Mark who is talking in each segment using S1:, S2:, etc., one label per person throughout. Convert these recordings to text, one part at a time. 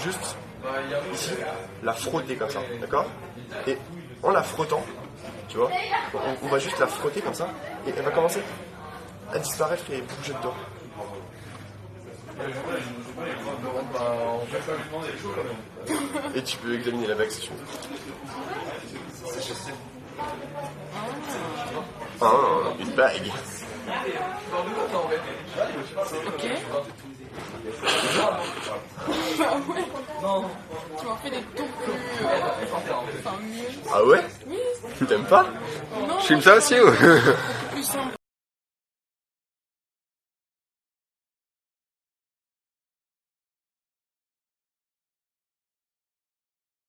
S1: Juste ici, la frotter comme ça, d'accord? Et en la frottant, tu vois, on va juste la frotter comme ça, et elle va commencer à disparaître et bouger dedans. Et tu peux examiner la bague si tu veux. Ah, une bague.
S2: Ok. Bah ouais. Tu m'en fais des tours plus... Enfin, mieux.
S1: Ah ouais?
S2: Oui.
S1: T'aimes pas?
S2: Non,
S3: Je filme ça aussi ou?
S2: plus simple.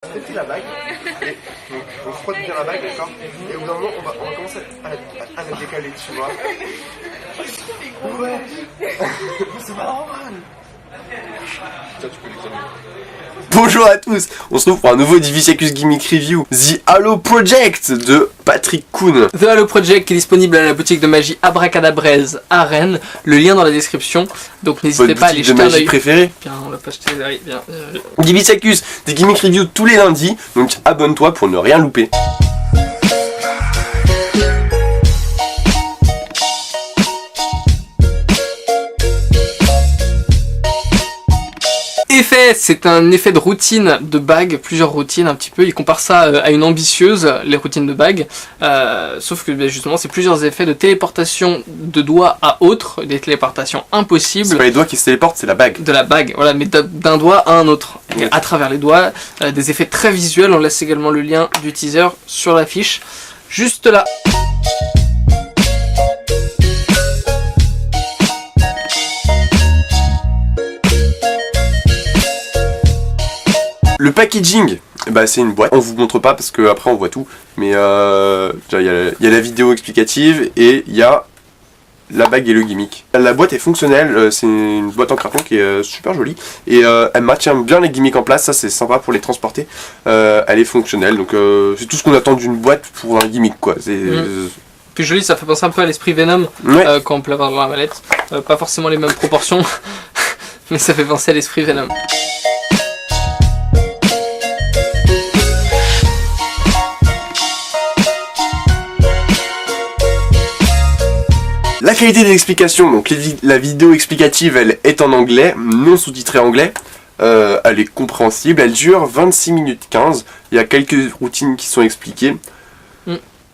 S1: Frotter la bague, et on frotte bien la bague, d'accord? Et au bout d'un moment, on va commencer à la décaler, tu vois? Ouais. C'est marrant, man. Ça, tu peux l'examiner.
S3: Bonjour à tous, on se retrouve pour un nouveau Divisiacus Gimmick Review, The Halo Project de Patrick Kuhn.
S4: The Halo Project est disponible à la boutique de magie Abracadabraise à Rennes, le lien dans la description, donc n'hésitez pas à aller
S3: Votre boutique de
S4: jeter un
S3: magie
S4: œil.
S3: préférée.
S4: Bien, on l'a pas jeté, bien.
S3: Divisiacus, des Gimmick Review tous les lundis, donc abonne-toi pour ne rien louper.
S4: Effet, c'est un effet de routine de bague, plusieurs routines un petit peu. Il compare ça à une ambitieuse, les routines de bague. Sauf que justement, c'est plusieurs effets de téléportation de doigt à autre, des téléportations impossibles.
S3: C'est pas les doigts qui se téléportent, c'est la bague.
S4: De la bague, voilà, mais d'un doigt à un autre,
S3: Oui.
S4: à travers les doigts. Des effets très visuels. On laisse également le lien du teaser sur l'affiche, juste là.
S3: Le packaging, bah, c'est une boîte. On vous montre pas parce que après on voit tout. Mais il y a la vidéo explicative et il y a la bague et le gimmick. La boîte est fonctionnelle, c'est une boîte en carton qui est super jolie. Et elle maintient bien les gimmicks en place, ça c'est sympa pour les transporter. Elle est fonctionnelle, donc c'est tout ce qu'on attend d'une boîte pour un gimmick quoi.
S4: Plus joli, ça fait penser un peu à l'esprit Venom,
S3: Ouais.
S4: quand on peut l'avoir dans la mallette. Pas forcément les mêmes proportions, mais ça fait penser à l'esprit Venom.
S3: La qualité des explications, donc la vidéo explicative elle est en anglais, non sous-titrée anglais. Elle est compréhensible, elle dure 26 minutes 15. Il y a quelques routines qui sont expliquées.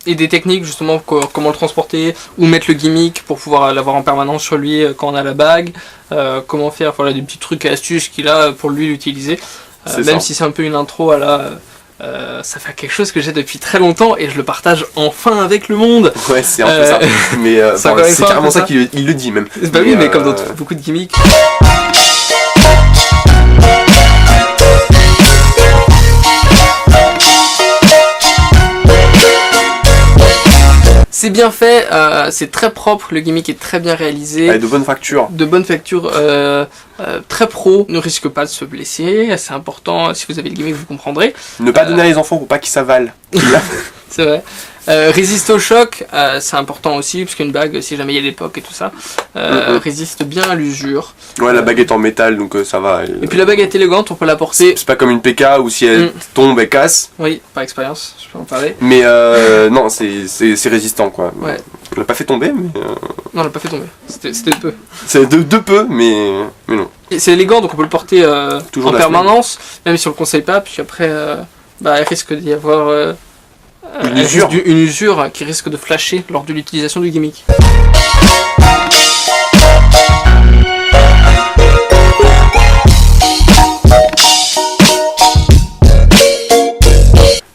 S4: Et des techniques justement, comment le transporter, où mettre le gimmick pour pouvoir l'avoir en permanence sur lui quand on a la bague, comment faire, voilà, des petits trucs et astuces qu'il a pour lui l'utiliser. Même si c'est un peu une intro à la... ça fait quelque chose que j'ai depuis très longtemps et je le partage enfin avec le monde.
S3: Ouais, c'est un peu ça. Mais
S4: c'est
S3: bon, c'est carrément ça qu'il le dit même.
S4: Bah oui, mais comme dans beaucoup de gimmicks. C'est bien fait, c'est très propre, le gimmick est très bien réalisé.
S3: Avec de bonnes factures.
S4: De bonne facture, très pro, ne risque pas de se blesser, c'est important, si vous avez le gimmick vous comprendrez.
S3: Ne pas donner à les enfants pour pas qu'ils s'avalent.
S4: C'est vrai. Résiste au choc, c'est important aussi, parce qu'une bague, si jamais il y a des pocs et tout ça, résiste bien à l'usure.
S3: Ouais, la bague est en métal, donc ça va.
S4: Et puis la bague est élégante, on peut la porter.
S3: C'est pas comme une PK où si elle tombe, elle casse.
S4: Oui, par expérience, je peux en parler.
S3: Mais non, c'est résistant quoi.
S4: Ouais.
S3: On l'a pas fait tomber, mais.
S4: Non, on l'a pas fait tomber, c'était peu.
S3: C'est de peu, mais non.
S4: C'est élégant, donc on peut le porter
S3: Toujours
S4: en
S3: la
S4: permanence, même si on le conseille pas, puis après, il risque d'y avoir une usure qui risque de flasher lors de l'utilisation du gimmick.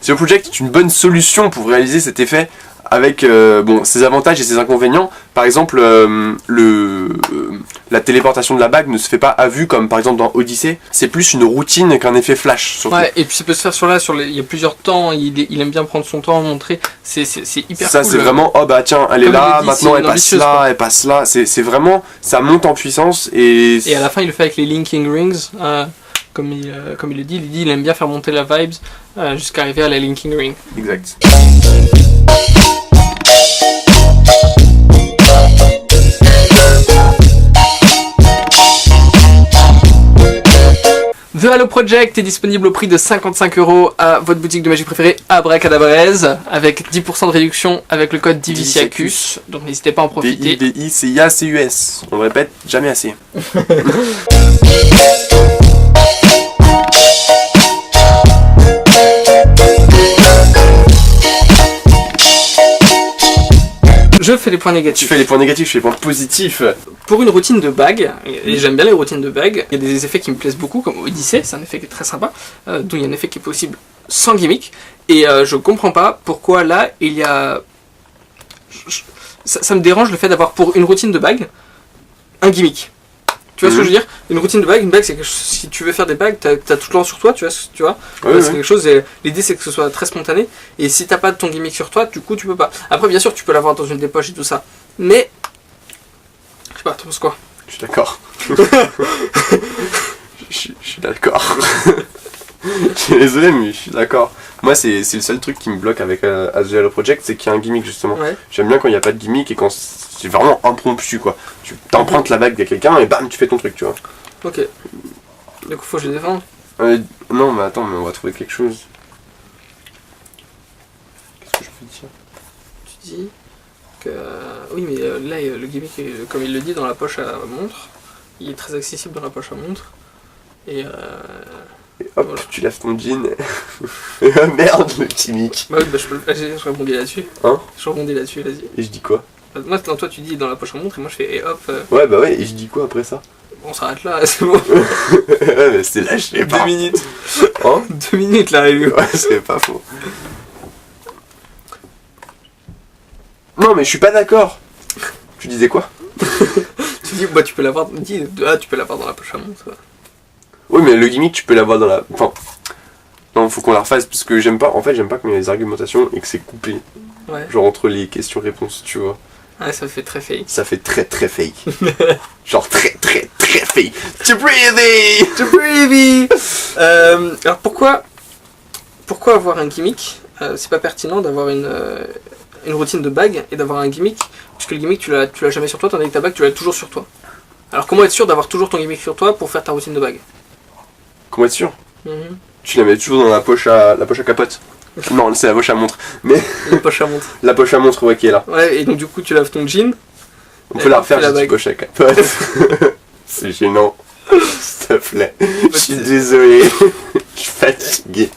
S3: The Project est une bonne solution pour réaliser cet effet avec ses avantages et ses inconvénients. Par exemple, la téléportation de la bague ne se fait pas à vue comme par exemple dans Odyssey. C'est plus une routine qu'un effet flash. Surtout.
S4: Ouais, et puis ça peut se faire il y a plusieurs temps, il aime bien prendre son temps à montrer. C'est hyper
S3: ça,
S4: cool.
S3: c'est vraiment, oh bah tiens, elle est
S4: Comme
S3: là,
S4: il le dit,
S3: maintenant
S4: c'est
S3: elle passe
S4: ambitieuse,
S3: là,
S4: quoi.
S3: elle passe là. C'est vraiment, ça monte en puissance et
S4: Et à la fin, il le fait avec les linking rings. Comme il le dit, il aime bien faire monter la vibes jusqu'à arriver à la linking ring.
S3: Exact.
S4: The Halo Project est disponible au prix de 55 € à votre boutique de magie préférée Abracadabrez, avec 10% de réduction avec le code Diviciacus. Donc n'hésitez pas à en profiter.
S3: DIVICIACUS. On le répète jamais assez.
S4: Je fais les points
S3: Tu
S4: négatifs.
S3: fais les points négatifs, je fais les points positifs.
S4: Pour une routine de bague, et j'aime bien les routines de bague, il y a des effets qui me plaisent beaucoup, comme Odyssey, c'est un effet qui est très sympa, dont il y a un effet qui est possible sans gimmick, et je comprends pas pourquoi là il y a... Ça me dérange le fait d'avoir pour une routine de bague un gimmick. Tu vois ce que je veux dire? Une routine de bague, une bague c'est que si tu veux faire des bagues, t'as tout le temps sur toi, tu vois.
S3: Ouais,
S4: c'est quelque chose, l'idée c'est que ce soit très spontané, et si t'as pas de ton gimmick sur toi, du coup tu peux pas. Après bien sûr tu peux l'avoir dans une des poches et tout ça, mais... Je sais pas, t'en penses quoi?
S3: Je suis d'accord. Je suis d'accord. Je suis désolé, mais je suis d'accord. Moi, c'est le seul truc qui me bloque avec The Halo Project, c'est qu'il y a un gimmick justement.
S4: Ouais.
S3: J'aime bien quand il n'y a pas de gimmick et quand c'est vraiment impromptu quoi. Tu t'empruntes la bague à quelqu'un et bam, tu fais ton truc, tu vois.
S4: Ok. Du coup faut que je les défende.
S3: Non, mais attends, mais on va trouver quelque chose. Qu'est-ce que je peux dire?
S4: Tu dis que... Oui mais là le gimmick, comme il le dit dans la poche à montre, il est très accessible dans la poche à montre. Et
S3: Et hop,
S4: voilà.
S3: tu lèves ton jean. Et ah merde, le gimmick.
S4: Bah oui, bah je rebondis là-dessus.
S3: Hein?
S4: Je rebondis là-dessus, vas-y.
S3: Et je dis quoi?
S4: Moi, toi tu dis dans la poche à montre et moi je fais et hop,
S3: Ouais, bah ouais, et je dis quoi après ça?
S4: on s'arrête là, c'est bon.
S3: Ouais, mais c'était là, je sais pas.
S4: 2 minutes.
S3: Hein?
S4: 2 minutes la review.
S3: Ouais, c'est pas faux. Non, mais je suis pas d'accord. Tu disais quoi?
S4: Tu dis, bah tu peux l'avoir, tu peux l'avoir dans la poche à montre. Ouais.
S3: Oui, mais le gimmick, tu peux l'avoir dans la... Enfin... Non, faut qu'on la refasse, parce que j'aime pas... En fait, j'aime pas quand il y a des argumentations et que c'est coupé.
S4: Ouais.
S3: Genre entre les questions-réponses, tu vois.
S4: Ah, ça fait très fake.
S3: Ça fait très très fake. Genre très très très fake. To breathe!
S4: To breathe. Alors pourquoi avoir un gimmick? C'est pas pertinent d'avoir une routine de bague et d'avoir un gimmick, puisque le gimmick tu l'as jamais sur toi, tandis que ta bague tu l'as toujours sur toi. Alors comment être sûr d'avoir toujours ton gimmick sur toi pour faire ta routine de bague?
S3: Comment être sûr? Tu la mets toujours dans la poche à capote. Non, c'est la poche à montre. Mais
S4: La poche à montre.
S3: la poche à montre, ouais, qui est là.
S4: Ouais, et donc du coup tu laves ton jean.
S3: On peut la refaire,
S4: la
S3: j'ai dit
S4: bague.
S3: poche à capote. C'est gênant. S'il te plaît. Je suis désolé. Je suis fatigué.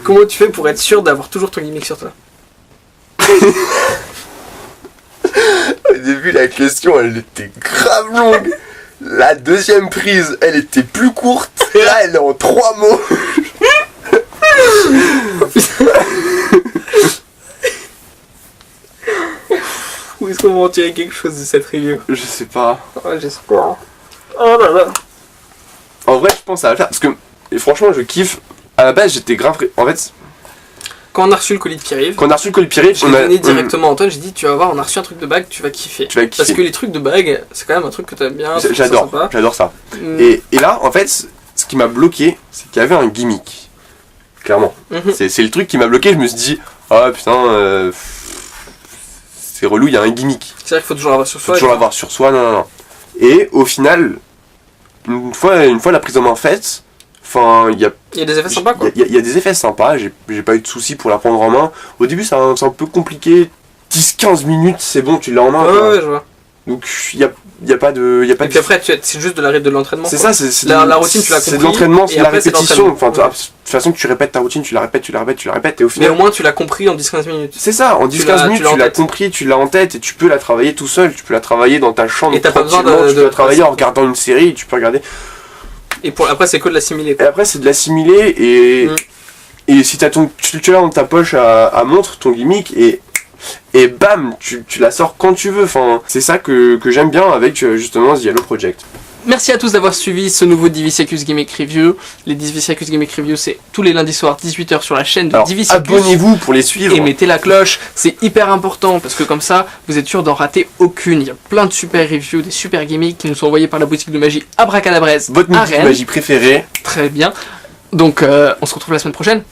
S4: Comment tu fais pour être sûr d'avoir toujours ton gimmick sur toi?
S3: Au début, la question, elle était grave longue. La deuxième prise, elle était plus courte. Et là, elle est en 3 mots.
S4: Où est-ce qu'on va en tirer quelque chose de cette review?
S3: Je sais pas.
S4: Ouais, j'espère. Oh là là.
S3: En vrai, je pense à la faire. Parce que, et franchement, je kiffe. À la base, j'étais grave. En fait,
S4: Quand on a reçu le colis de Pierre-Yves,
S3: quand on a reçu le colis Pierre,
S4: je l'ai donné directement à Antoine, j'ai dit tu vas voir, on a reçu un truc de bague, tu vas kiffer.
S3: Tu vas
S4: Parce
S3: kiffer.
S4: que les trucs de bague, c'est quand même un truc que t'aimes bien.
S3: J'adore ça.
S4: Mm.
S3: Et là, en fait, ce qui m'a bloqué, c'est qu'il y avait un gimmick. Clairement.
S4: Mhm.
S3: C'est le truc qui m'a bloqué. Je me suis dit, ah putain, c'est relou, il y a un gimmick.
S4: C'est vrai qu'il faut toujours l'avoir sur
S3: Faut
S4: soi.
S3: toujours l'avoir sur soi, non. Et au final, une fois la prise en main faite, enfin, il y a
S4: Il y a des effets sympas quoi.
S3: Il y a des effets sympas, j'ai pas eu de soucis pour la prendre en main. Au début, c'est un peu compliqué. 10-15 minutes, c'est bon, tu l'as en main.
S4: Ouais,
S3: quoi.
S4: ouais, je vois.
S3: Donc, il y a pas de.
S4: Et puis après, c'est juste de l'entraînement.
S3: C'est
S4: quoi.
S3: ça, c'est
S4: La routine, tu l'as
S3: C'est de
S4: compris,
S3: l'entraînement, c'est
S4: et
S3: de la
S4: après, c'est
S3: répétition.
S4: l'entraînement.
S3: Enfin, de toute façon, tu répètes ta routine, tu la répètes, et au
S4: Mais
S3: final.
S4: au moins, tu l'as compris en 10-15 minutes.
S3: C'est ça, en
S4: tu
S3: 10-15
S4: l'as-
S3: minutes,
S4: tu l'as en
S3: tu l'as
S4: tête.
S3: compris, tu l'as en tête, et tu peux la travailler tout seul, tu peux la travailler dans ta chambre.
S4: Et t'as pas besoin
S3: tranquillement,
S4: de-
S3: Tu peux
S4: de-
S3: la travailler en regardant une série, tu peux regarder.
S4: Et après, c'est que de l'assimiler.
S3: Et après, c'est de l'assimiler, et si t'as tu l'as dans ta poche à montre, ton gimmick, et bam, tu la sors quand tu veux. Enfin, c'est ça que j'aime bien avec justement The Halo Project.
S4: Merci à tous d'avoir suivi ce nouveau Diviciacus Gimmick Review. Les Diviciacus Gimmick Review, c'est tous les lundis soirs 18h sur la chaîne de
S3: Alors,
S4: Diviciacus.
S3: abonnez-vous pour les suivre.
S4: Et mettez la cloche, c'est hyper important parce que comme ça, vous êtes sûr d'en rater aucune. Il y a plein de super reviews, des super gimmicks qui nous sont envoyés par la boutique de magie Abracadabrez
S3: Votre
S4: à
S3: musique de
S4: Rennes.
S3: magie préférée.
S4: Très bien. Donc, on se retrouve la semaine prochaine.